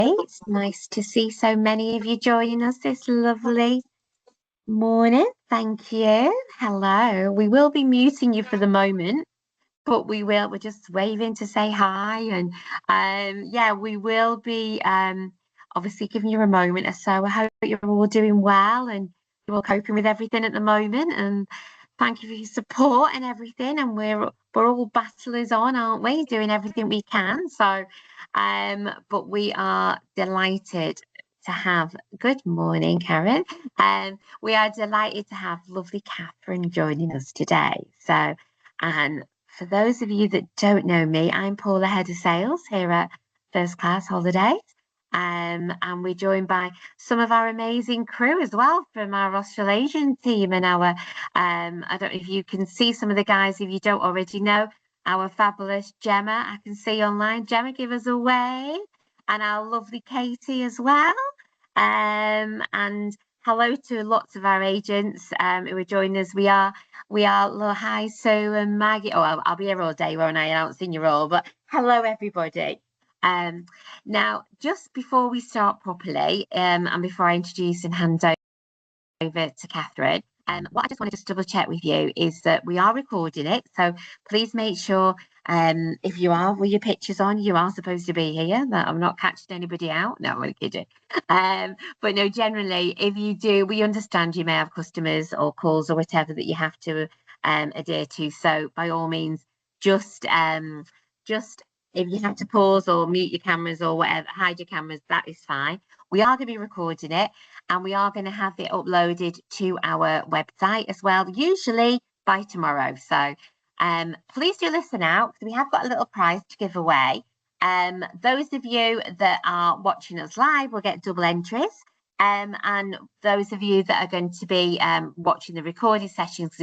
It's nice to see so many of you joining us this lovely morning. Thank you. Hello. We will be muting you for the moment, but we're just waving to say hi. And yeah, we will be obviously giving you a moment or so. I hope you're all doing well and you're all coping with everything at the moment. And thank you for your support and everything. And we're all battlers on, aren't we? Doing everything we can. So but we are delighted to have good morning, Karen. We are delighted to have lovely Catherine joining us today. So and for those of you that don't know me, I'm Paula, Head of Sales here at First Class Holidays. And we're joined by some of our amazing crew as well from our Australasian team and our, I don't know if you can see some of the guys if you don't already know, our fabulous Gemma, I can see online. Gemma, give us a wave. And our lovely Katie as well. And hello to lots of our agents who are joining us. We are hi Sue and Maggie. Oh, I'll be here all day, won't I? I haven't seen you all, but hello everybody. Now, just before we start properly, and before I introduce and hand over to Catherine, what I just want to just double check with you is that we are recording it. So please make sure if you are with your pictures on, you are supposed to be here. That I'm not catching anybody out. No, I'm only kidding. But no, generally, if you do, we understand you may have customers or calls or whatever that you have to adhere to. So by all means, just if you have to pause or mute your cameras or whatever, hide your cameras, that is fine. We are going to be recording it and we are going to have it uploaded to our website as well, usually by tomorrow. So please do listen out because we have got a little prize to give away. Those of you that are watching us live will get double entries. And those of you that are going to be watching the recording sessions,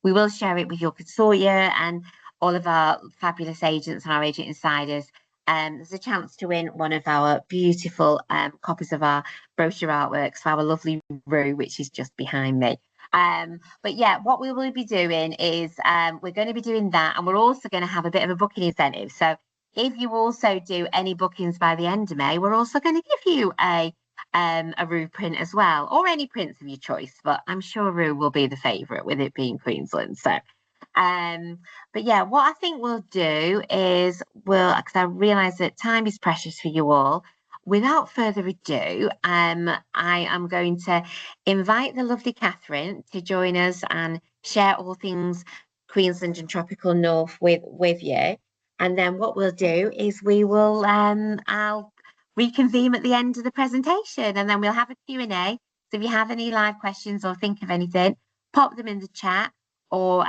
we will share it with your consortia and all of our fabulous agents and our agent insiders. There's a chance to win one of our beautiful copies of our brochure artworks for our lovely Rue, which is just behind me. But yeah, what we will be doing is we're going to be doing that, and we're also going to have a bit of a booking incentive. So if you also do any bookings by the end of May, we're also going to give you a Rue print as well, or any prints of your choice. But I'm sure Rue will be the favourite with it being Queensland. So but yeah, what I think we'll do is because I realise that time is precious for you all. Without further ado, I am going to invite the lovely Catherine to join us and share all things Queensland and Tropical North with you. And then what we'll do is we will I'll reconvene at the end of the presentation, and then we'll have a Q&A. So if you have any live questions or think of anything, pop them in the chat, or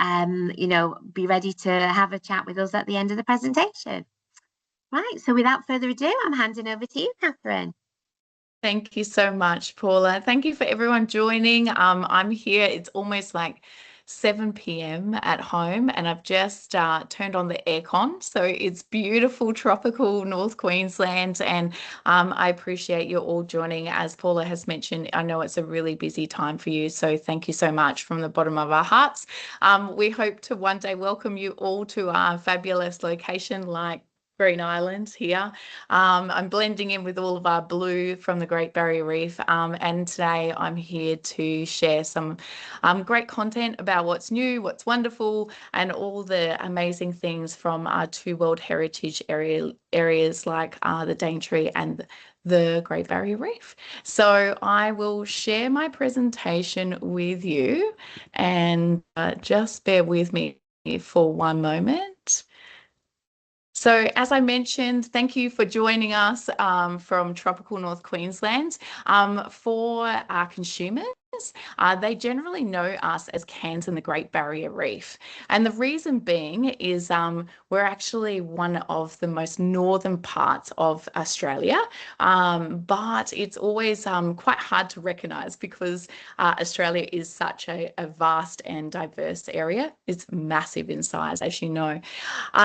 be ready to have a chat with us at the end of the presentation. Right, so without further ado, I'm handing over to you, Catherine. Thank you so much, Paula. Thank you for everyone joining. I'm here. It's almost like 7 p.m. at home, and I've just turned on the aircon. So it's beautiful, tropical North Queensland, and I appreciate you all joining. As Paula has mentioned, I know it's a really busy time for you, so thank you so much from the bottom of our hearts. We hope to one day welcome you all to our fabulous location like Green Island here. I'm blending in with all of our blue from the Great Barrier Reef, and today I'm here to share some great content about what's new, what's wonderful, and all the amazing things from our two World Heritage areas like the Daintree and the Great Barrier Reef. So I will share my presentation with you, and just bear with me for one moment. So as I mentioned, thank you for joining us from tropical North Queensland. For our consumers, they generally know us as Cairns and the Great Barrier Reef. And the reason being is we're actually one of the most northern parts of Australia, but it's always quite hard to recognise because Australia is such a vast and diverse area. It's massive in size, as you know.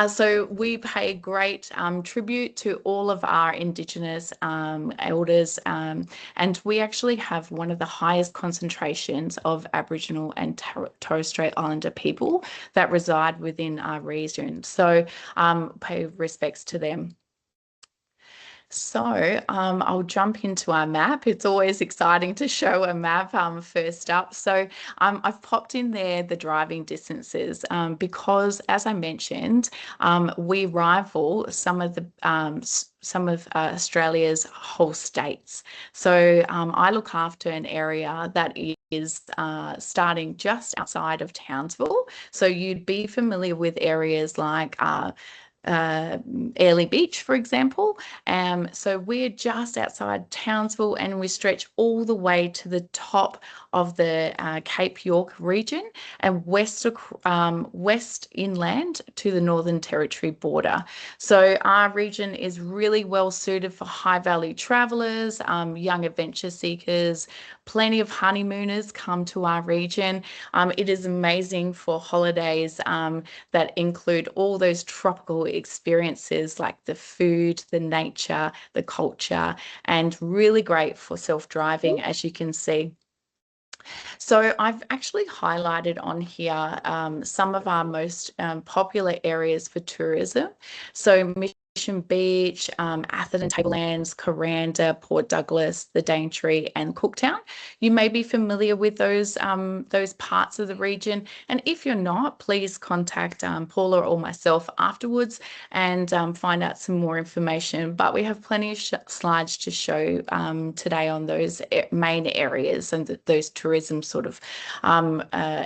So we pay great tribute to all of our Indigenous elders, and we actually have one of the highest concentrations of Aboriginal and Torres Strait Islander people that reside within our region. So pay respects to them. So I'll jump into our map. It's always exciting to show a map first up. So I've popped in there the driving distances because, as I mentioned, we rival some of the Australia's whole states. So I look after an area that is starting just outside of Townsville. So you'd be familiar with areas like Airlie Beach, for example. So we're just outside Townsville and we stretch all the way to the top of the Cape York region and west inland to the Northern Territory border. So our region is really well suited for high value travelers, young adventure seekers. Plenty of honeymooners come to our region. It is amazing for holidays that include all those tropical experiences like the food, the nature, the culture, and really great for self-driving, as you can see. So I've actually highlighted on here some of our most popular areas for tourism. So Mission Beach, Atherton Tablelands, Coranda, Port Douglas, the Daintree, and Cooktown. You may be familiar with those parts of the region, and if you're not, please contact Paula or myself afterwards and find out some more information. But we have plenty of slides to show today on those main areas and those tourism sort of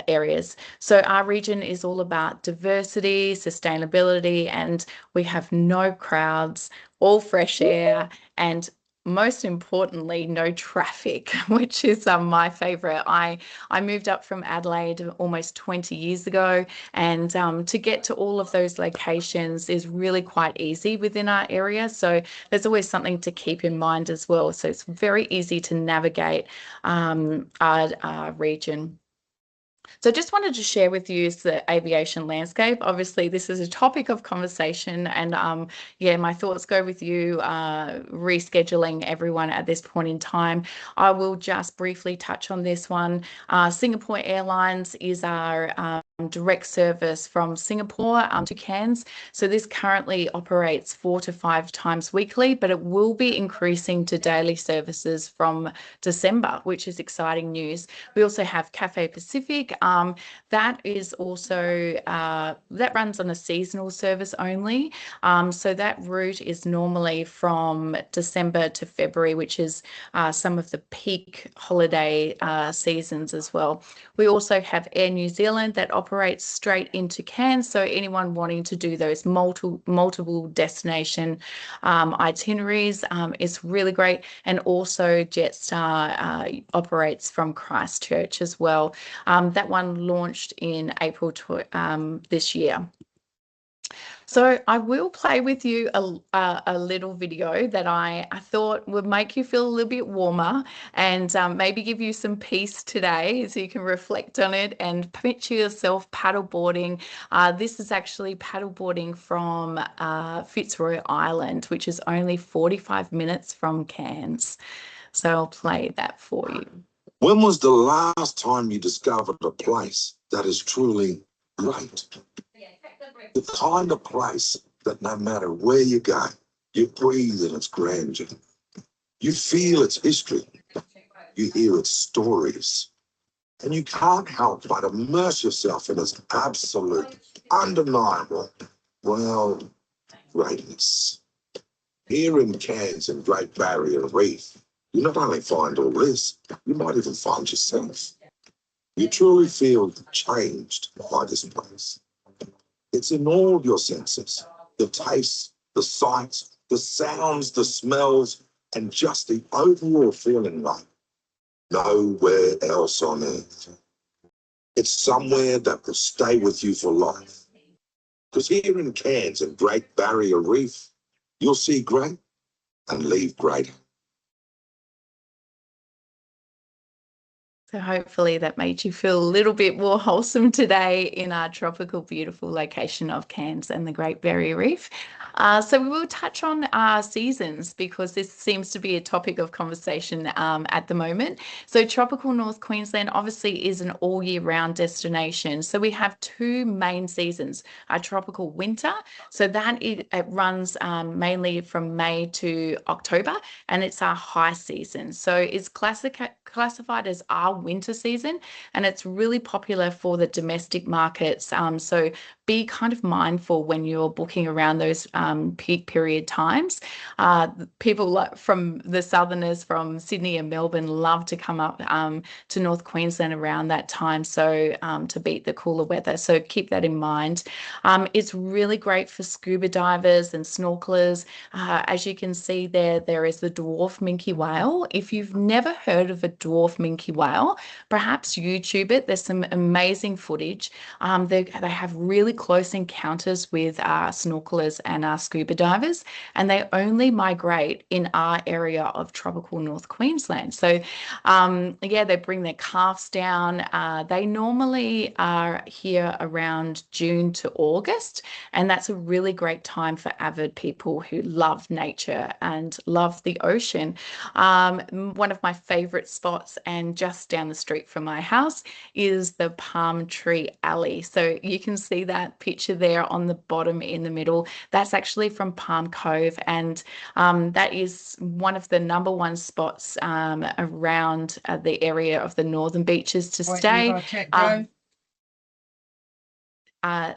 areas. So our region is all about diversity, sustainability, and we have no crowds, all fresh air, and most importantly, no traffic, which is my favorite. I moved up from Adelaide almost 20 years ago, and to get to all of those locations is really quite easy within our area. So there's always something to keep in mind as well. So it's very easy to navigate our region. So just wanted to share with you the aviation landscape. Obviously, this is a topic of conversation, and yeah, my thoughts go with you rescheduling everyone at this point in time. I will just briefly touch on this one. Singapore Airlines is our direct service from Singapore to Cairns. So this currently operates 4 to 5 times weekly, but it will be increasing to daily services from December, which is exciting news. We also have Cathay Pacific. That is also that runs on a seasonal service only. So that route is normally from December to February, which is some of the peak holiday seasons as well. We also have Air New Zealand that operates straight into Cairns. So anyone wanting to do those multiple destination itineraries is really great. And also Jetstar operates from Christchurch as well. That one launched in April this year. So I will play with you a little video that I thought would make you feel a little bit warmer and maybe give you some peace today so you can reflect on it and picture yourself paddleboarding. This is actually paddleboarding from Fitzroy Island, which is only 45 minutes from Cairns. So I'll play that for you. When was the last time you discovered a place that is truly great? The kind of place that no matter where you go, you breathe in its grandeur. You feel its history. You hear its stories. And you can't help but immerse yourself in its absolute, undeniable, well, greatness. Here in Cairns and Great Barrier Reef, you not only find all this, you might even find yourself. You truly feel changed by this place. It's in all your senses, the tastes, the sights, the sounds, the smells, and just the overall feeling like nowhere else on earth. It's somewhere that will stay with you for life. Because here in Cairns and Great Barrier Reef, you'll see great and leave greater. So hopefully that made you feel a little bit more wholesome today in our tropical, beautiful location of Cairns and the Great Barrier Reef. So we will touch on our seasons because this seems to be a topic of conversation at the moment. So tropical North Queensland obviously is an all year round destination. So we have two main seasons, our tropical winter. So that it runs mainly from May to October, and it's our high season. So it's classified as our winter season, and it's really popular for the domestic markets. So be kind of mindful when you're booking around those peak period times. People like from the southerners from Sydney and Melbourne love to come up to North Queensland around that time, so to beat the cooler weather. So keep that in mind. It's really great for scuba divers and snorkelers. As you can see there is the dwarf minke whale. If you've never heard of a dwarf minke whale, perhaps YouTube it. There's some amazing footage. They have really close encounters with snorkelers and scuba divers, and they only migrate in our area of tropical North Queensland. So yeah, they bring their calves down. They normally are here around June to August, and that's a really great time for avid people who love nature and love the ocean. One of my favorite spots, and just down the street from my house, is the Palm Tree Alley. So you can see that picture there on the bottom in the middle. That's actually from Palm Cove, and that is one of the -- 1 spots around the area of the northern beaches to stay.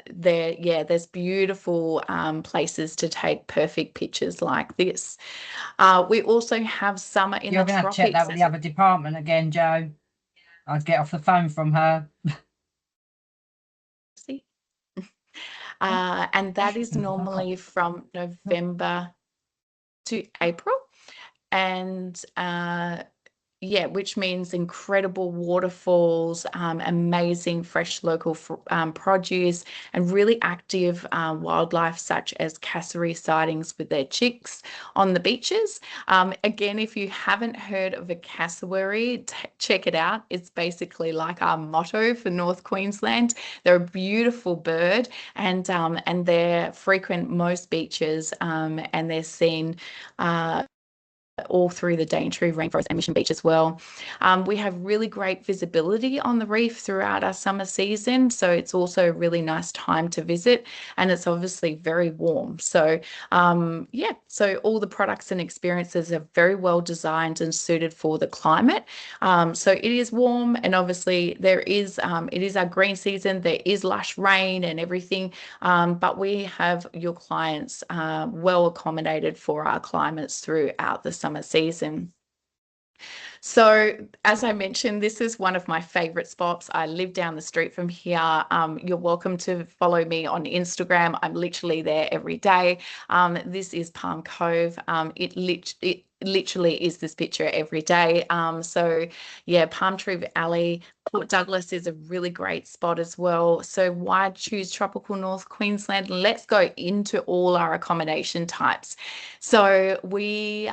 There's beautiful places to take perfect pictures like this. We also have summer in You're the going to have to check that with the tropics. other department again, Joe. I'd get off the phone from her. See? And that is normally from November to April. And yeah, which means incredible waterfalls, amazing fresh local produce, and really active wildlife such as cassowary sightings with their chicks on the beaches. Again, if you haven't heard of a cassowary, check it out. It's basically like our motto for North Queensland. They're a beautiful bird, and they're frequent most beaches, and they're seen all through the Daintree rainforest and Mission Beach as well. We have really great visibility on the reef throughout our summer season, so it's also a really nice time to visit, and it's obviously very warm. So yeah, so all the products and experiences are very well designed and suited for the climate. So it is warm, and obviously it is our green season. There is lush rain and everything, but we have your clients well accommodated for our climates throughout the summer season. So as I mentioned, this is one of my favorite spots. I live down the street from here. You're welcome to follow me on Instagram. I'm literally there every day. This is Palm Cove. It literally is this picture every day. So yeah, Palm Tree Alley. Port Douglas is a really great spot as well. So why choose tropical North Queensland? Let's go into all our accommodation types. So we,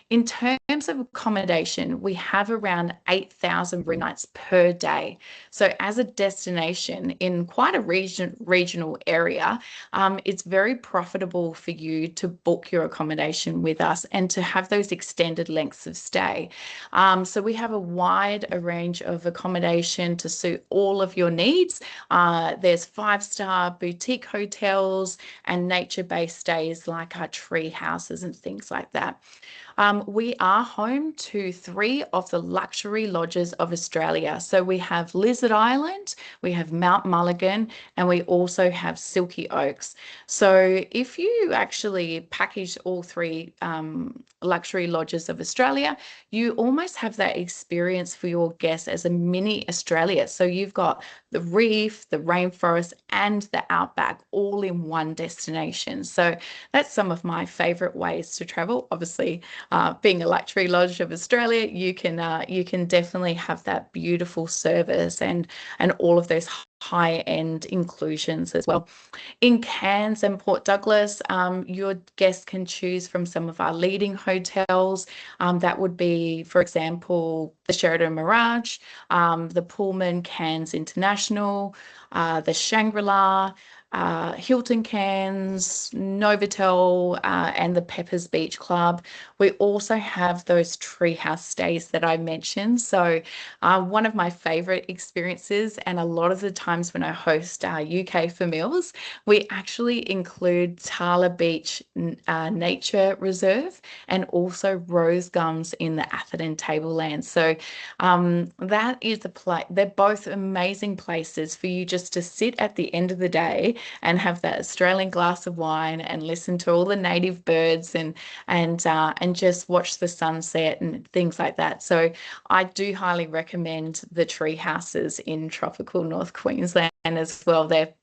in terms of accommodation, we have around 8,000 room nights per day. So as a destination in quite a regional area, it's very profitable for you to book your accommodation with us and to have those extended lengths of stay. So we have a wide range of accommodation to suit all of your needs. There's 5-star boutique hotels and nature-based stays like our tree houses and things like that. We are home to 3 of the luxury lodges of Australia. So we have Lizard Island, we have Mount Mulligan, and we also have Silky Oaks. So if you actually package all 3 luxury lodges of Australia, you almost have that experience for your guests as a mini Australia. So you've got the reef, the rainforest, and the outback all in one destination. So that's some of my favorite ways to travel. Obviously, being a luxury lodge of Australia, you can definitely have that beautiful service and all of those high-end inclusions as well. In Cairns and Port Douglas, your guests can choose from some of our leading hotels. That would be, for example, the Sheraton Mirage, the Pullman Cairns International, the Shangri-La, Hilton Cairns, Novotel, and the Peppers Beach Club. We also have those treehouse stays that I mentioned. So one of my favorite experiences, and a lot of the times when I host UK for Meals, we actually include Tala Beach Nature Reserve and also Rose Gums in the Atherton Tablelands. So that is a place. They're both amazing places for you just to sit at the end of the day and have that Australian glass of wine and listen to all the native birds and just watch the sunset and things like that. So I do highly recommend the tree houses in tropical North Queensland as well. They're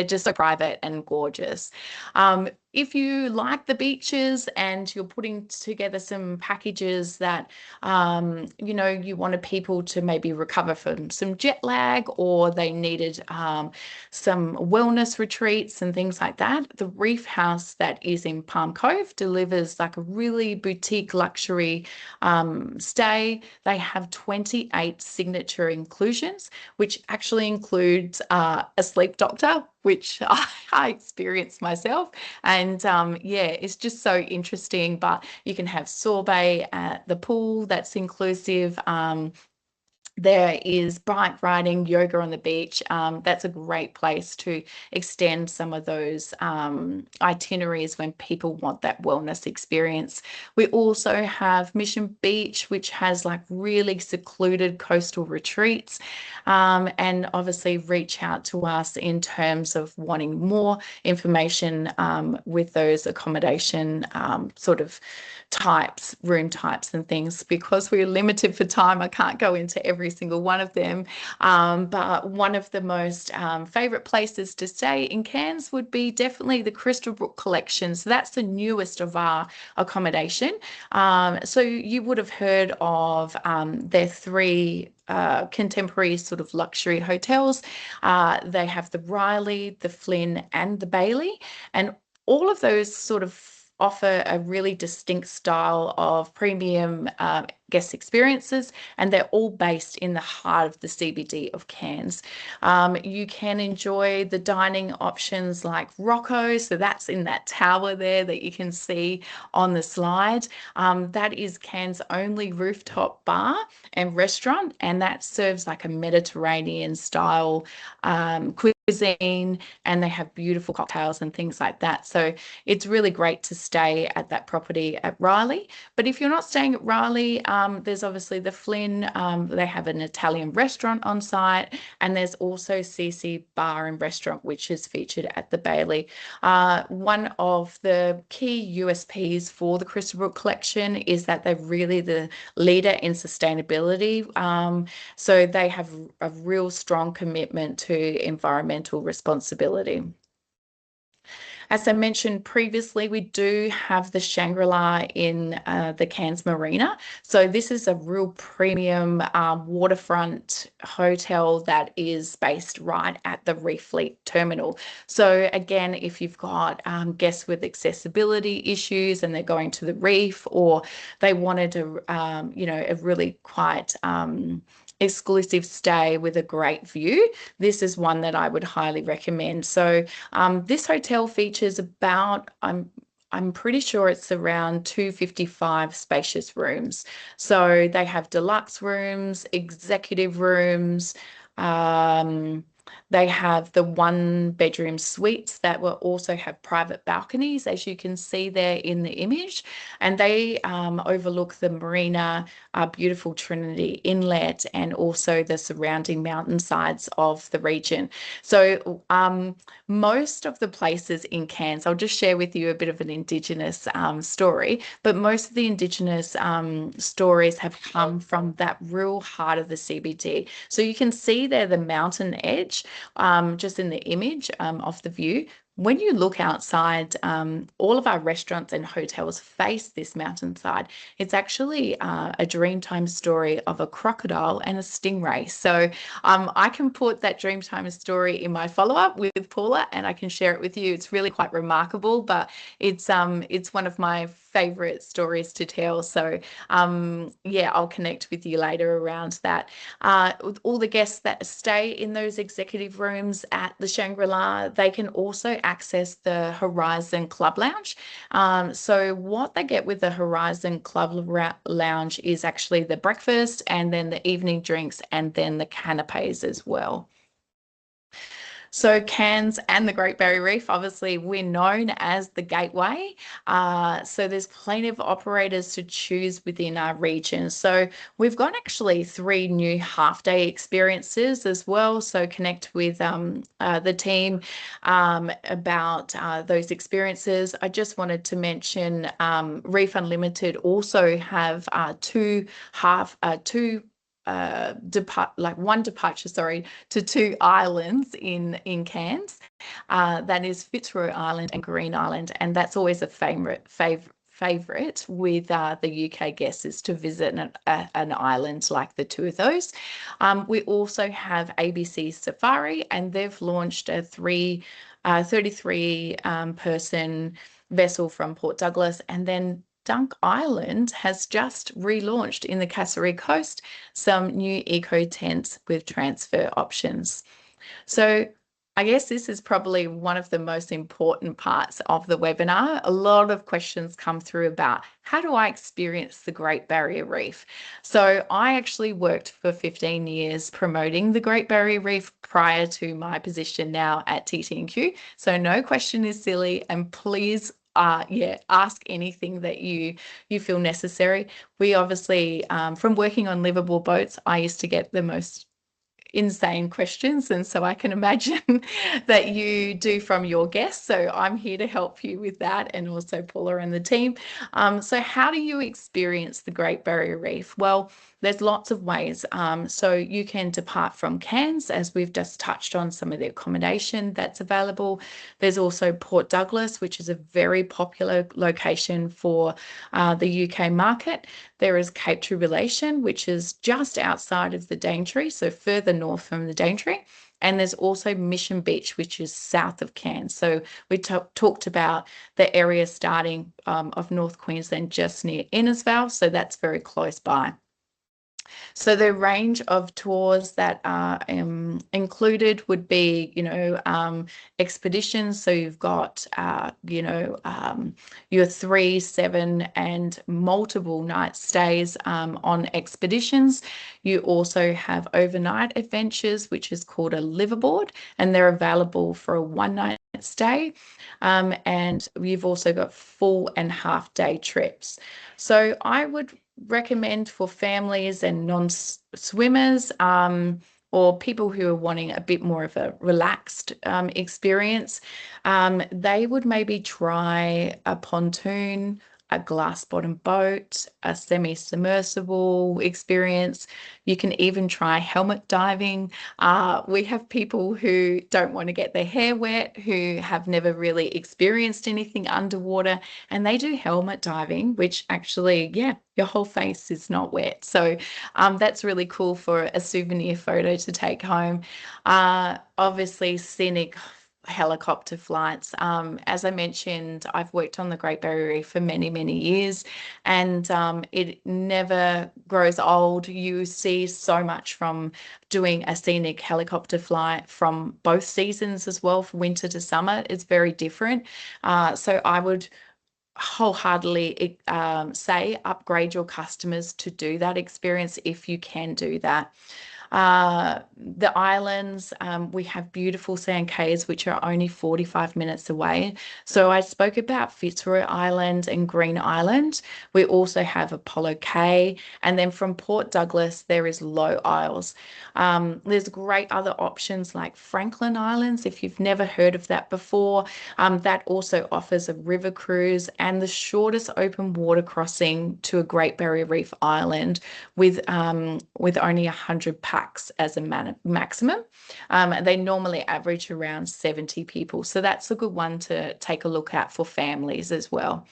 just so private and gorgeous. If you like the beaches and you're putting together some packages that, you wanted people to maybe recover from some jet lag, or they needed some wellness retreats and things like that, the Reef House that is in Palm Cove delivers like a really boutique luxury stay. They have 28 signature inclusions, which actually includes a sleep doctor, which I experienced myself. And it's just so interesting. But you can have sorbet at the pool, that's inclusive. There is bike riding, yoga on the beach. That's a great place to extend some of those itineraries when people want that wellness experience. We also have Mission Beach, which has like really secluded coastal retreats. And obviously reach out to us in terms of wanting more information with those accommodation sort of types, room types and things. Because we're limited for time, I can't go into every single one of them. But one of the most favorite places to stay in Cairns would be definitely the Crystal Brook Collection. So that's the newest of our accommodation. So you would have heard of their three contemporary sort of luxury hotels. They have the Riley, the Flynn, and the Bailey, and all of those sort of offer a really distinct style of premium guest experiences, and they're all based in the heart of the CBD of Cairns. You can enjoy the dining options like Rocco, so that's in that tower there that you can see on the slide. That is Cairns' only rooftop bar and restaurant, and that serves like a Mediterranean style cuisine, and they have beautiful cocktails and things like that. So it's really great to stay at that property at Riley. But if you're not staying at Riley, there's obviously the Flynn. They have an Italian restaurant on site, and there's also CC Bar and Restaurant, which is featured at the Bailey. One of the key USPs for the Crystal Brook Collection is that they're really the leader in sustainability. So they have a real strong commitment to environmental responsibility. As I mentioned previously, we do have the Shangri-La in the Cairns Marina. So this is a real premium waterfront hotel that is based right at the Reef Fleet Terminal. So again, if you've got guests with accessibility issues and they're going to the reef, or they wanted a really quite exclusive stay with a great view, this is one that I would highly recommend. So this hotel features about, I'm pretty sure it's around 255 spacious rooms. So they have deluxe rooms, executive rooms, they have the one-bedroom suites that will also have private balconies, as you can see there in the image, and they overlook the marina, beautiful Trinity Inlet, and also the surrounding mountainsides of the region. So most of the places in Cairns, I'll just share with you a bit of an Indigenous story, but most of the Indigenous stories have come from that real heart of the CBD. So you can see there the mountain edge just in the image of the view, when you look outside, all of our restaurants and hotels face this mountainside. It's actually a Dreamtime story of a crocodile and a stingray. So I can put that Dreamtime story in my follow-up with Paula, and I can share it with you. It's really quite remarkable, but it's one of my favorite stories to tell. So yeah, I'll connect with you later around that. With all the guests that stay in those executive rooms at the Shangri-La, they can also access the Horizon Club Lounge. So what they get with the Horizon Club Lounge is actually the breakfast and then the evening drinks and then the canapes as well. So Cairns and the Great Barrier Reef, obviously we're known as the gateway. So there's plenty of operators to choose within our region. So we've got actually 3 new half-day experiences as well. So connect with the team about those experiences. I just wanted to mention Reef Unlimited also have one departure, to 2 islands in Cairns. That is Fitzroy Island and Green Island, and that's always a favorite with the UK guests, is to visit an island like the 2 of those. We also have ABC Safari, and they've launched a 33 person vessel from Port Douglas, and then Dunk Island has just relaunched in the Kasserine Coast some new eco tents with transfer options. So I guess this is probably one of the most important parts of the webinar. A lot of questions come through about how do I experience the Great Barrier Reef? So I actually worked for 15 years promoting the Great Barrier Reef prior to my position now at TT&Q. So no question is silly, and please ask anything that you feel necessary. We obviously, from working on livable boats, I used to get the most insane questions, and so I can imagine that you do from your guests. So I'm here to help you with that, and also Paula and the team. So how do you experience the Great Barrier Reef? Well, there's lots of ways. So you can depart from Cairns, as we've just touched on some of the accommodation that's available. There's also Port Douglas, which is a very popular location for the UK market. There is Cape Tribulation, which is just outside of the Daintree, so further north from the Daintree. And there's also Mission Beach, which is south of Cairns. So we talked about the area starting of North Queensland just near Innisfail, so that's very close by. So the range of tours that are included would be, expeditions. So you've got, your 3, 7, and multiple night stays on expeditions. You also have overnight adventures, which is called a liveaboard, and they're available for a 1-night stay. And you've also got full and half-day trips. So I would recommend for families and non-swimmers or people who are wanting a bit more of a relaxed experience, they would maybe try a pontoon, a glass bottom boat, a semi-submersible experience. You can even try helmet diving. We have people who don't want to get their hair wet, who have never really experienced anything underwater, and they do helmet diving, which actually, your whole face is not wet. So that's really cool for a souvenir photo to take home. Obviously, scenic helicopter flights. As I mentioned, I've worked on the Great Barrier Reef for many, many years, and it never grows old. You see so much from doing a scenic helicopter flight from both seasons as well, from winter to summer. It's very different. So I would wholeheartedly say upgrade your customers to do that experience if you can do that. The islands, we have beautiful sand cays, which are only 45 minutes away. So I spoke about Fitzroy Island and Green Island. We also have Apollo Cay, and then from Port Douglas, there is Low Isles. There's great other options like Franklin Islands, if you've never heard of that before. That also offers a river cruise and the shortest open water crossing to a Great Barrier Reef island with only 100 pax packs as a maximum. They normally average around 70 people. So that's a good one to take a look at for families as well.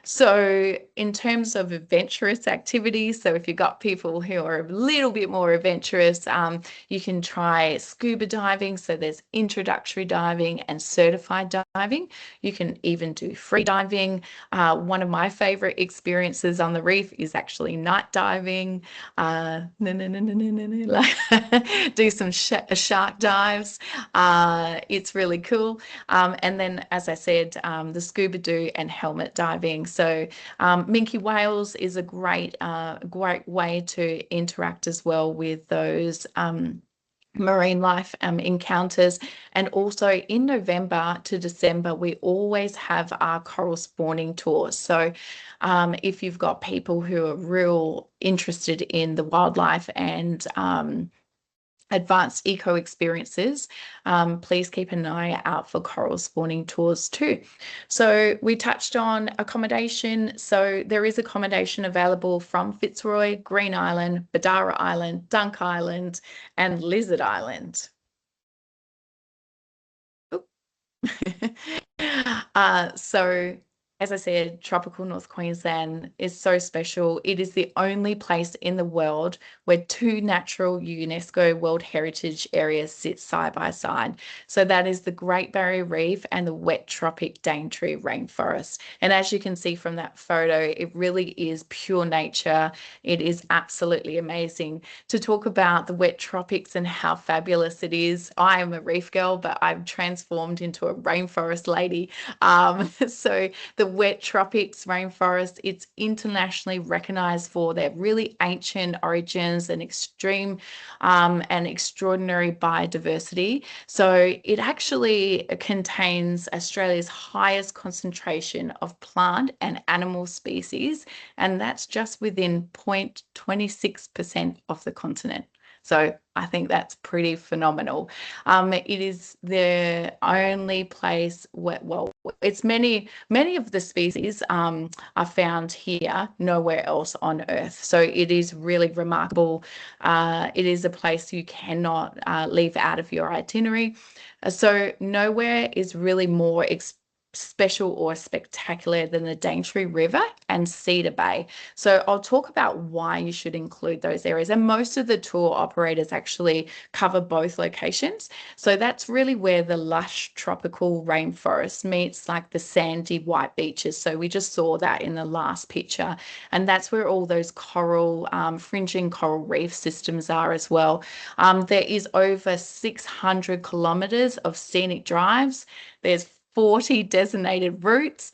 So in terms of adventurous activities, so if you've got people who are a little bit more adventurous, you can try scuba diving. So there's introductory diving and certified diving. You can even do free diving. One of my favorite experiences on the reef is actually night diving. Do some shark dives. It's really cool. And then, as I said, the scuba do and helmet diving. So minke whales is a great way to interact as well with those marine life encounters. And also in November to December, we always have our coral spawning tours. So if you've got people who are real interested in the wildlife and advanced eco experiences, please keep an eye out for coral spawning tours too. So we touched on accommodation. So there is accommodation available from Fitzroy, Green Island, Badara Island, Dunk Island, and Lizard Island. So as I said, tropical North Queensland is so special. It is the only place in the world where two natural UNESCO World Heritage areas sit side by side. So that is the Great Barrier Reef and the wet tropic Daintree rainforest. And as you can see from that photo, it really is pure nature. It is absolutely amazing. To talk about the wet tropics and how fabulous it is, I am a reef girl, but I've transformed into a rainforest lady. So the wet tropics rainforest, it's internationally recognized for their really ancient origins and extreme and extraordinary biodiversity. So it actually contains Australia's highest concentration of plant and animal species, and that's just within 0.26% of the continent. So I think that's pretty phenomenal. It is the only place where, well, it's many of the species are found here, nowhere else on Earth. So it is really remarkable. It is a place you cannot leave out of your itinerary. So nowhere is really more special or spectacular than the Daintree River and Cedar Bay. So I'll talk about why you should include those areas. And most of the tour operators actually cover both locations. So that's really where the lush tropical rainforest meets like the sandy white beaches. So we just saw that in the last picture. And that's where all those coral, fringing coral reef systems are as well. There is over 600 kilometers of scenic drives. There's 40 designated routes.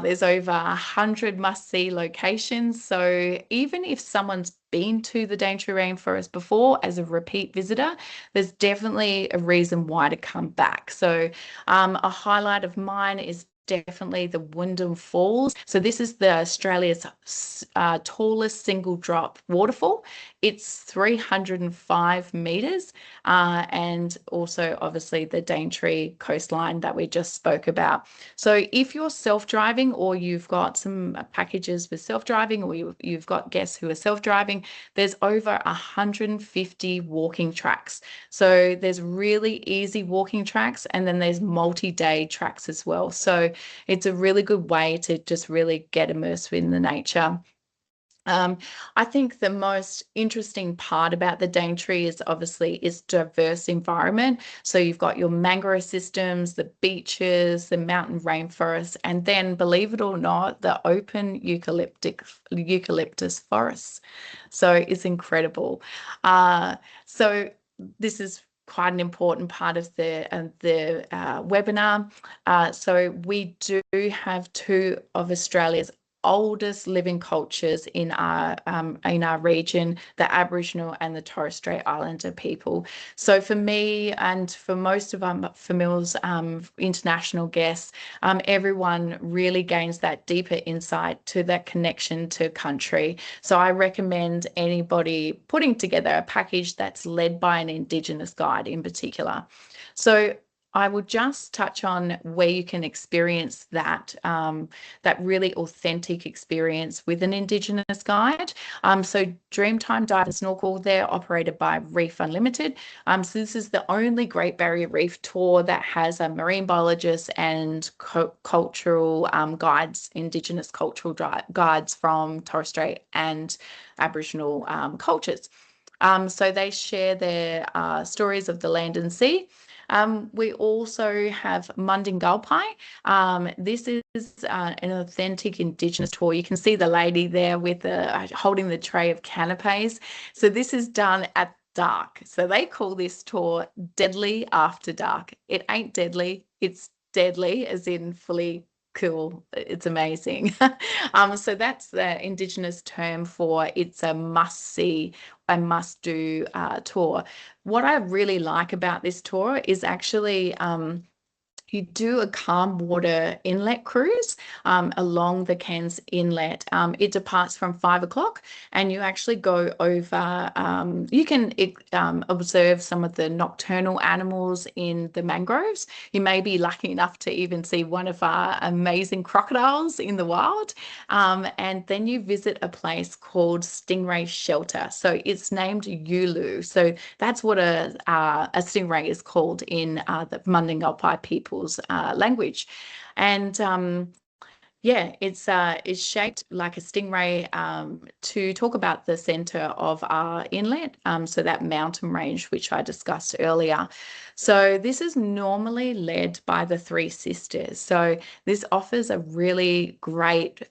There's over 100 must-see locations. So even if someone's been to the Daintree Rainforest before as a repeat visitor, there's definitely a reason why to come back. So a highlight of mine is definitely the Wyndham Falls. So this is the Australia's tallest single drop waterfall. It's 305 meters, and also obviously the Daintree coastline that we just spoke about. So if you're self-driving or you've got some packages with self-driving or you've got guests who are self-driving, there's over 150 walking tracks. So there's really easy walking tracks, and then there's multi-day tracks as well. So it's a really good way to just really get immersed in the nature. I think the most interesting part about the Daintree is obviously its diverse environment. So you've got your mangrove systems, the beaches, the mountain rainforest, and then, believe it or not, the open eucalyptus forests. So it's incredible. So this is quite an important part of the webinar. So we do have two of Australia's oldest living cultures in our region, the Aboriginal and the Torres Strait Islander people. So for me and for most of our familiars, international guests, everyone really gains that deeper insight to that connection to country. So I recommend anybody putting together a package that's led by an Indigenous guide in particular. So I will just touch on where you can experience that that really authentic experience with an Indigenous guide. So Dreamtime Dive and Snorkel, they're operated by Reef Unlimited. So this is the only Great Barrier Reef tour that has a marine biologist and cultural guides, Indigenous cultural guides from Torres Strait and Aboriginal cultures. So they share their stories of the land and sea. We also have Mundingalpai. This is an authentic Indigenous tour. You can see the lady there with holding the tray of canapes. So this is done at dark. So they call this tour Deadly After Dark. It ain't deadly, it's deadly, as in fully cool. It's amazing. So that's the Indigenous term for it's a must-see, a must-do tour. What I really like about this tour is actually you do a calm water inlet cruise along the Cairns Inlet. It departs from 5 o'clock and you actually go over, you can observe some of the nocturnal animals in the mangroves. You may be lucky enough to even see one of our amazing crocodiles in the wild. And then you visit a place called Stingray Shelter. So it's named Yulu. So that's what a stingray is called in the Mundingalpai people's language. And yeah, it's shaped like a stingray to talk about the center of our inlet, so that mountain range which I discussed earlier. So this is normally led by the three sisters. So this offers a really great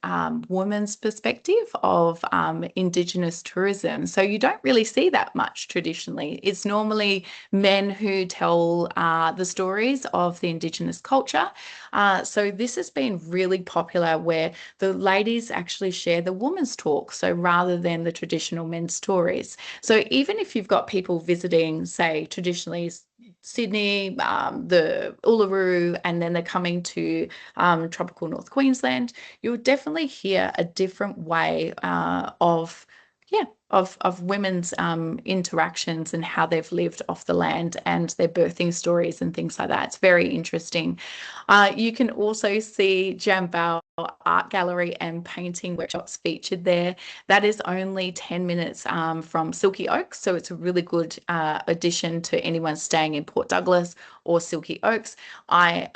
woman's perspective of Indigenous tourism. So you don't really see that much traditionally. It's normally men who tell the stories of the Indigenous culture. So this has been really popular where the ladies actually share the woman's talk. So rather than the traditional men's stories. So even if you've got people visiting, say, traditionally Sydney, the Uluru, and then they're coming to tropical North Queensland, you'll definitely hear a different way of women's interactions and how they've lived off the land and their birthing stories and things like that. It's very interesting. You can also see Jambal art gallery and painting workshops featured there. That is only 10 minutes from Silky Oaks, so it's a really good addition to anyone staying in Port Douglas or Silky Oaks. I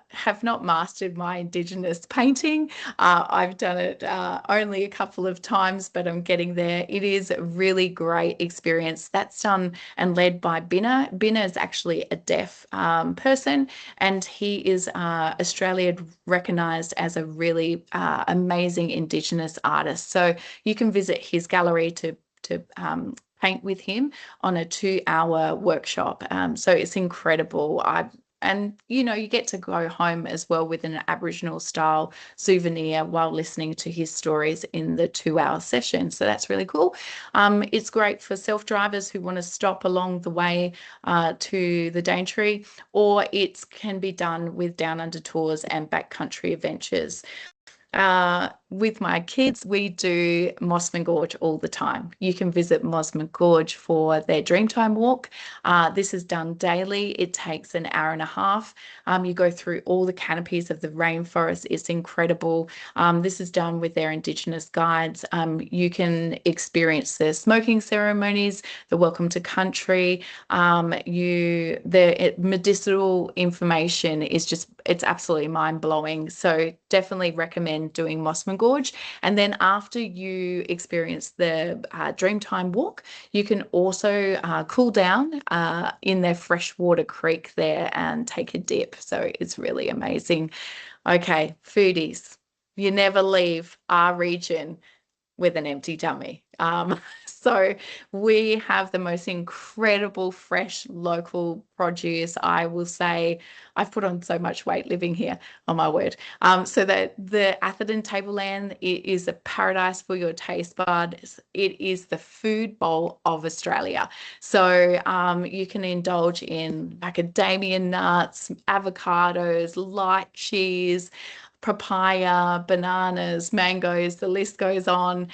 have not mastered my Indigenous painting. I've done it only a couple of times, but I'm getting there. It is a really great experience. That's done and led by Binna. Binna is actually a deaf person, and he is Australia recognised as a really amazing Indigenous artist. So you can visit his gallery to paint with him on a 2-hour workshop. So it's incredible. And you know, you get to go home as well with an Aboriginal style souvenir while listening to his stories in the 2-hour session. So that's really cool. It's great for self-drivers who want to stop along the way to the Daintree, or it can be done with down under tours and backcountry adventures. With my kids, we do Mossman Gorge all the time. You can visit Mossman Gorge for their Dreamtime walk. This is done daily. It takes an hour and a half. You go through all the canopies of the rainforest. It's incredible. This is done with their Indigenous guides. You can experience the smoking ceremonies, the welcome to country. The medicinal information is just, it's absolutely mind-blowing. So definitely recommend doing Mossman Gorge. And then after you experience the Dreamtime walk, you can also cool down in their freshwater creek there and take a dip. So it's really amazing. Okay, foodies, you never leave our region with an empty tummy. So we have the most incredible fresh local produce. I will say I've put on so much weight living here, oh my word. So that the Atherton Tableland is a paradise for your taste buds. It is the food bowl of Australia. So you can indulge in macadamia nuts, avocados, light cheese, papaya, bananas, mangoes, the list goes on.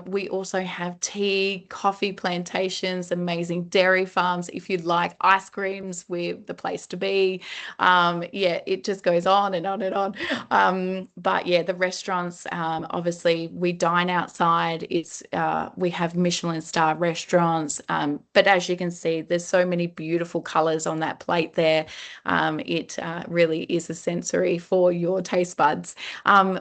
We also have tea, coffee plantations, amazing dairy farms. If you'd like ice creams, we're the place to be. Yeah, it just goes on and on and on. But yeah, the restaurants, obviously we dine outside. We have Michelin star restaurants. But as you can see, there's so many beautiful colors on that plate there. It really is a sensory for your taste buds.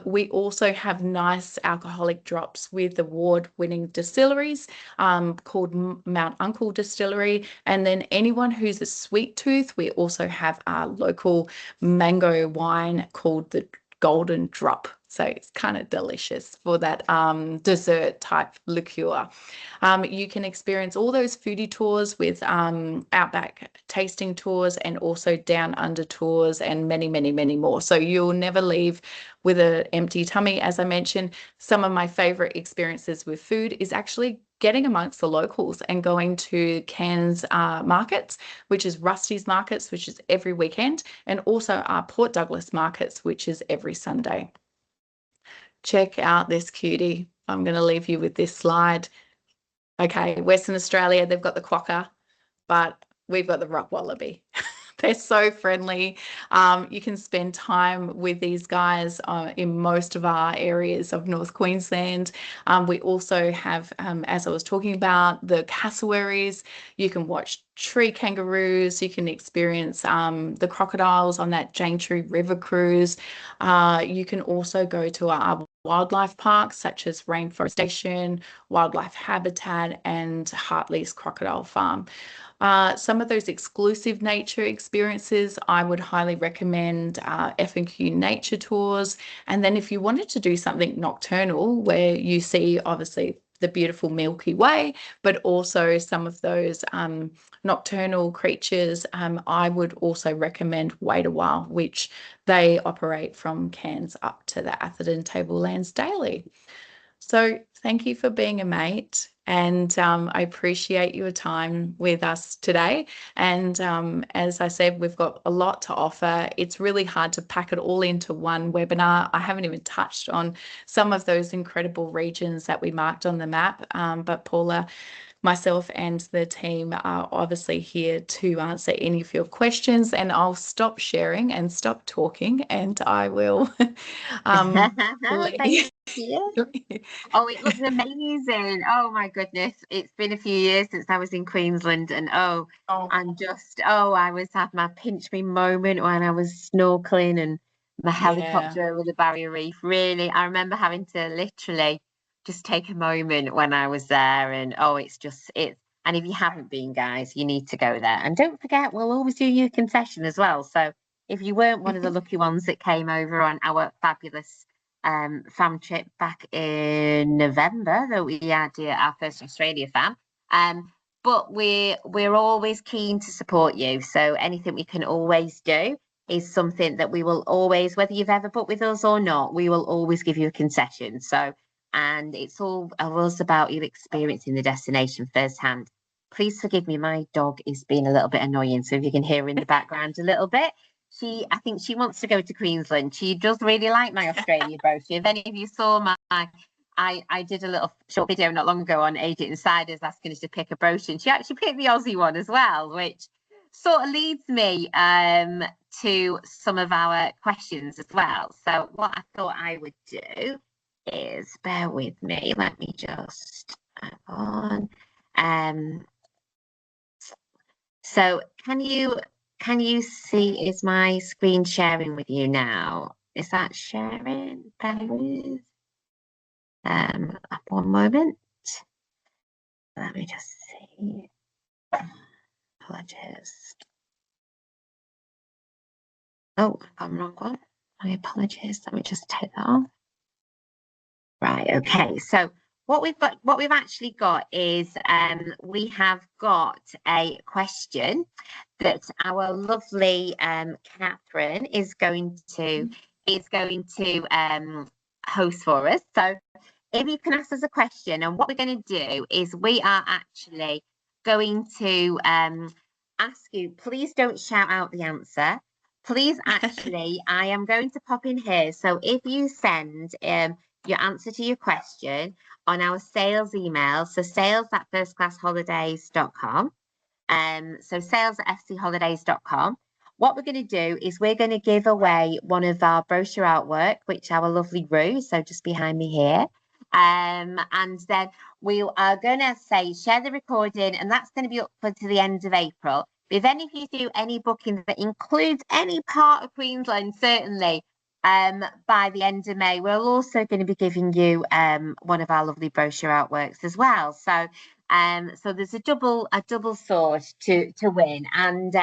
We also have nice alcoholic drops with award-winning distilleries called Mount Uncle Distillery. And then anyone who's a sweet tooth, we also have our local mango wine called the Golden Drop. So it's kind of delicious for that dessert type liqueur. You can experience all those foodie tours with outback tasting tours and also down under tours and many, many, many more. So you'll never leave with an empty tummy. As I mentioned, some of my favorite experiences with food is actually getting amongst the locals and going to Cairns markets, which is Rusty's markets, which is every weekend, and also our Port Douglas markets, which is every Sunday. Check out this cutie. I'm going to leave you with this slide. Okay, Western Australia, they've got the quokka, but we've got the rock wallaby. They're so friendly. You can spend time with these guys in most of our areas of North Queensland. We also have, as I was talking about, the cassowaries. You can watch tree kangaroos. You can experience the crocodiles on that Janetree River cruise. You can also go to our wildlife parks such as Rainforest Wildlife Habitat and Hartley's Crocodile Farm. Some of those exclusive nature experiences, I would highly recommend F&Q nature tours. And then if you wanted to do something nocturnal where you see obviously the beautiful Milky Way, but also some of those nocturnal creatures, I would also recommend Wait a While, which they operate from Cairns up to the Atherton Tablelands daily. So thank you for being a mate, and I appreciate your time with us today. And as I said, we've got a lot to offer. It's really hard to pack it all into one webinar. I haven't even touched on some of those incredible regions that we marked on the map, but Paula, myself and the team are obviously here to answer any of your questions, and I'll stop sharing and stop talking, and I will Thank you. Oh, it looks amazing. Oh my goodness. It's been a few years since I was in Queensland, and I was had my pinch me moment when I was snorkeling and my helicopter over the barrier reef. Really, I remember having to literally just take a moment when I was there, and and if you haven't been, guys, you need to go there. And don't forget, we'll always do you a concession as well. So if you weren't one of the lucky ones that came over on our fabulous fam trip back in November that we had our first Australia fam, but we're always keen to support you. So anything we can always do is something that we will always, whether you've ever booked with us or not, we will always give you a concession. So, and it's all of us about you experiencing the destination firsthand. Please forgive me, my dog is being a little bit annoying, so if you can hear her in the background a little bit. I think she wants to go to Queensland. She does really like my Australia brochure. If any of you saw I did a little short video not long ago on Agent Insiders asking us to pick a brochure, and she actually picked the Aussie one as well, which sort of leads me to some of our questions as well. So what I thought I would do is, bear with me, let me just add on. So can you see, is my screen sharing with you now? Is that sharing? Bear with. Up one moment. Let me just see. Apologies. Oh, I've gone wrong one. My apologies. Let me just take that off. Right, okay. So what we've actually got is we have got a question that our lovely Catherine is going to host for us. So if you can ask us a question, and what we're going to do is we are actually going to ask you, please don't shout out the answer. please, actually, I am going to pop in here. So if you send your answer to your question on our sales email, so sales@firstclassholidays.com, so sales@fcholidays.com. What we're going to do is we're going to give away one of our brochure artwork, which our lovely Rue, so just behind me here. And then we are going to say share the recording, and that's going to be up for to the end of April. If any of you do any booking that includes any part of Queensland, certainly by the end of May, we're also going to be giving you one of our lovely brochure artworks as well. So there's a double sword to win, and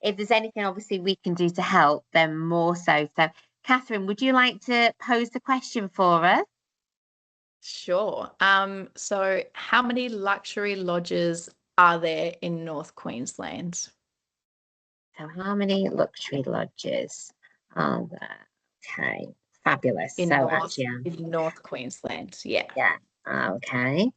if there's anything obviously we can do to help, then more so. So Catherine, would you like to pose the question for us? Sure. So how many luxury lodges are there in North Queensland? So how many luxury lodges are there? Okay, fabulous. In So North, actually, in North Queensland, yeah. okay.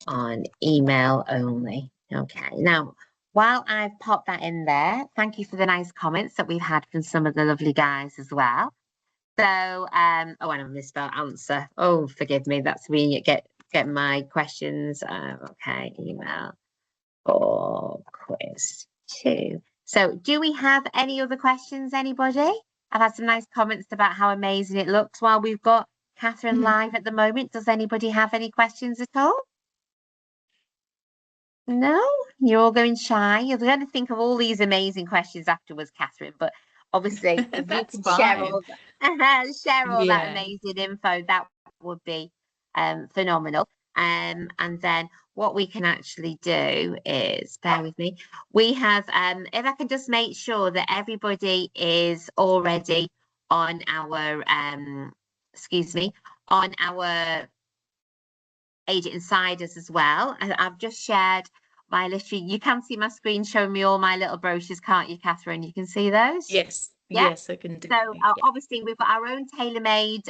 On email only. Okay. Now, while I've popped that in there, thank you for the nice comments that we've had from some of the lovely guys as well. So, oh, and I misspelled answer. Oh, forgive me. That's me get my questions. Okay, email or quiz 2. So, do we have any other questions, anybody? I've had some nice comments about how amazing it looks while we've got Catherine live at the moment. Does anybody have any questions at all? No, you're all going shy. You're going to think of all these amazing questions afterwards, Catherine. But obviously, if you can share all that amazing info, that would be phenomenal. And then what we can actually do is, bear with me, we have, if I can just make sure that everybody is already on our, on our Agent Insiders as well. I've just shared my literally, you can see my screen showing me all my little brochures, can't you, Catherine? You can see those? Yes. Yeah. Yes, I can do. So obviously we've got our own tailor-made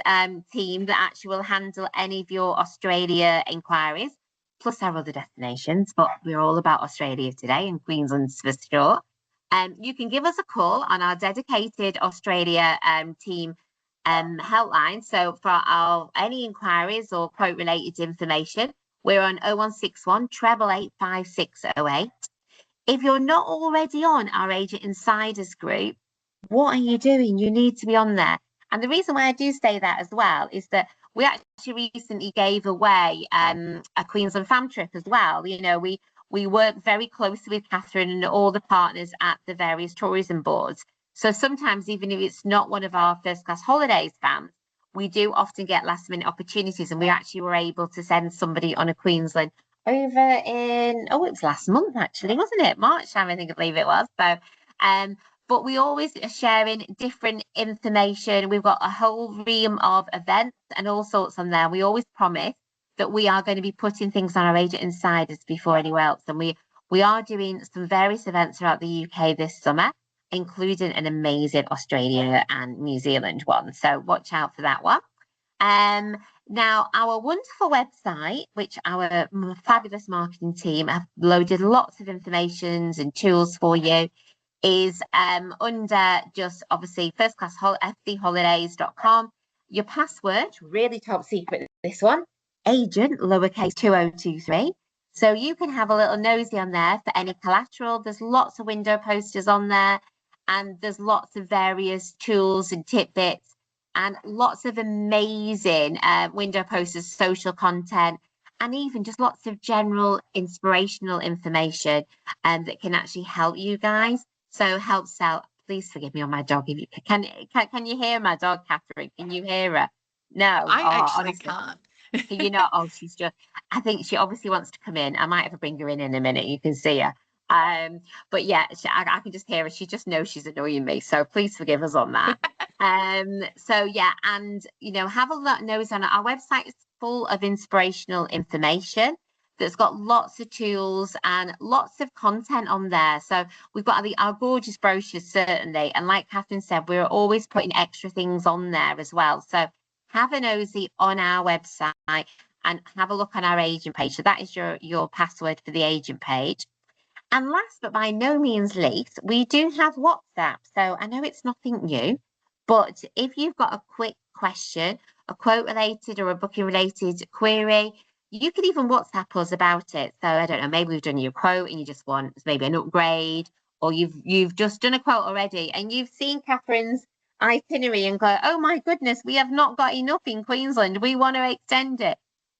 team that actually will handle any of your Australia inquiries, plus our other destinations, but we're all about Australia today and Queensland for sure. You can give us a call on our dedicated Australia team helpline. So for our any inquiries or quote related information, we're on 0161 888 5608. If you're not already on our Agent Insiders group, what are you doing? You need to be on there. And the reason why I do say that as well is that we actually recently gave away a Queensland fam trip as well. You know, we work very closely with Catherine and all the partners at the various tourism boards. So sometimes, even if it's not one of our First Class Holidays fans, we do often get last minute opportunities, and we actually were able to send somebody on a Queensland over in, it was last month actually, wasn't it? March time, I believe it was. So, but we always are sharing different information. We've got a whole realm of events and all sorts on there. We always promise that we are going to be putting things on our Agent Insiders before anywhere else. And we are doing some various events throughout the UK this summer, including an amazing Australia and New Zealand one. So watch out for that one. Now, our wonderful website, which our fabulous marketing team have loaded lots of informations and tools for you, is under just obviously firstclassfcholidays.com. Your password, really top secret, this one, agent, lowercase 2023. So you can have a little nosy on there for any collateral. There's lots of window posters on there, and there's lots of various tools and tidbits, and lots of amazing window posters, social content, and even just lots of general inspirational information that can actually help you guys. So helps out. Please forgive me on my dog. If you can you hear my dog, Catherine? Can you hear her? No, I actually honestly. can't. Can you not? Oh, she's just. I think she obviously wants to come in. I might have to bring her in a minute. You can see her. But yeah, I can just hear her. She just knows she's annoying me. So please forgive us on that. So yeah, and you know, have a look nose on it. Our website is full of inspirational information that's got lots of tools and lots of content on there. So we've got our gorgeous brochures, certainly. And like Catherine said, we're always putting extra things on there as well. So have a nosy on our website and have a look on our agent page. So that is your password for the agent page. And last but by no means least, we do have WhatsApp. So I know it's nothing new, but if you've got a quick question, a quote related or a booking related query, you can even WhatsApp us about it. So I don't know, maybe we've done your quote and you just want maybe an upgrade, or you've just done a quote already and you've seen Catherine's itinerary and go, oh my goodness, we have not got enough in Queensland. We want to extend it.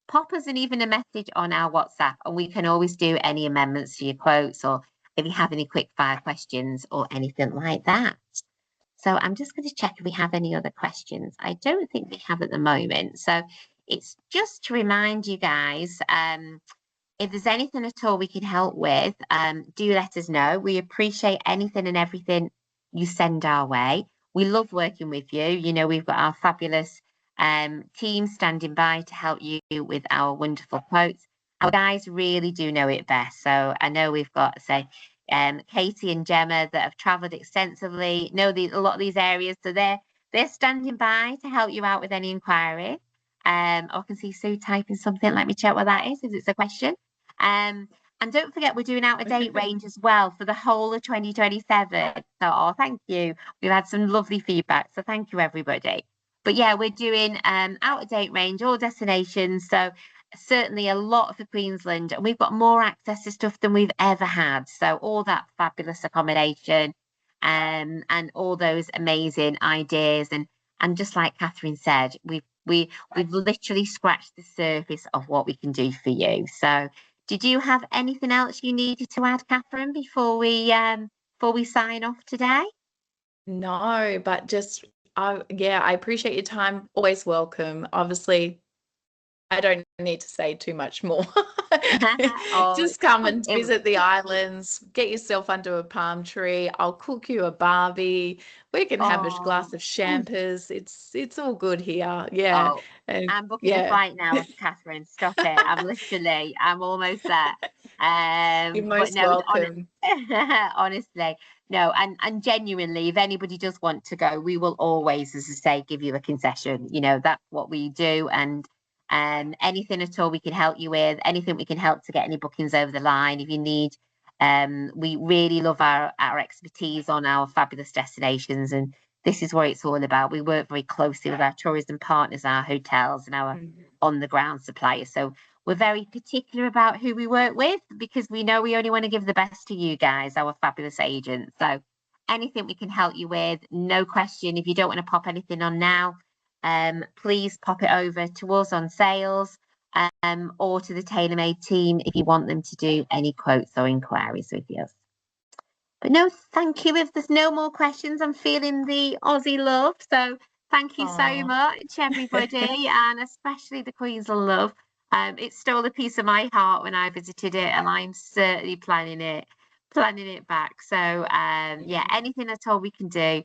Pop us and even a message on our WhatsApp, and we can always do any amendments to your quotes, or if you have any quick fire questions or anything like that. So I'm just going to check if we have any other questions. I don't think we have at the moment. So it's just to remind you guys, if there's anything at all we can help with, do let us know. We appreciate anything and everything you send our way. We love working with you. You know, we've got our fabulous team standing by to help you with our wonderful quotes. Our guys really do know it best. So I know we've got, say, Katie and Gemma that have travelled extensively, know a lot of these areas. So they're standing by to help you out with any inquiry. I can see Sue typing something. Let me check what that is, if it's a question. And don't forget, we're doing out of date range as well for the whole of 2027. So, thank you. We've had some lovely feedback. So thank you, everybody. But yeah, we're doing out of date range, all destinations. So certainly a lot for Queensland. And we've got more access to stuff than we've ever had. So all that fabulous accommodation and all those amazing ideas. And just like Catherine said, we've literally scratched the surface of what we can do for you. So did you have anything else you needed to add, Catherine, before we sign off today? No, but just yeah, I appreciate your time. Always welcome. Obviously, I don't need to say too much more. Just come and visit the islands, get yourself under a palm tree. I'll cook you a barbie. We can have a glass of champers. It's all good here. Yeah. And I'm booking a flight now, Catherine. Stop it. I'm almost there. You're most welcome. Honestly, no, and genuinely, if anybody does want to go, we will always, as I say, give you a concession. You know, that's what we do. And anything at all we can help you with, anything we can help to get any bookings over the line. If you need, we really love our expertise on our fabulous destinations, and this is what it's all about. We work very closely with our tourism partners, our hotels, and our on the ground suppliers. So we're very particular about who we work with, because we know we only want to give the best to you guys, our fabulous agents. So anything we can help you with, no question. If you don't want to pop anything on now, please pop it over to us on sales, or to the TaylorMade team if you want them to do any quotes or inquiries with you. But no, thank you. If there's no more questions, I'm feeling the Aussie love. So thank you so much, everybody, and especially the Queensland love. It stole a piece of my heart when I visited it, and I'm certainly planning it back. So yeah, anything at all we can do.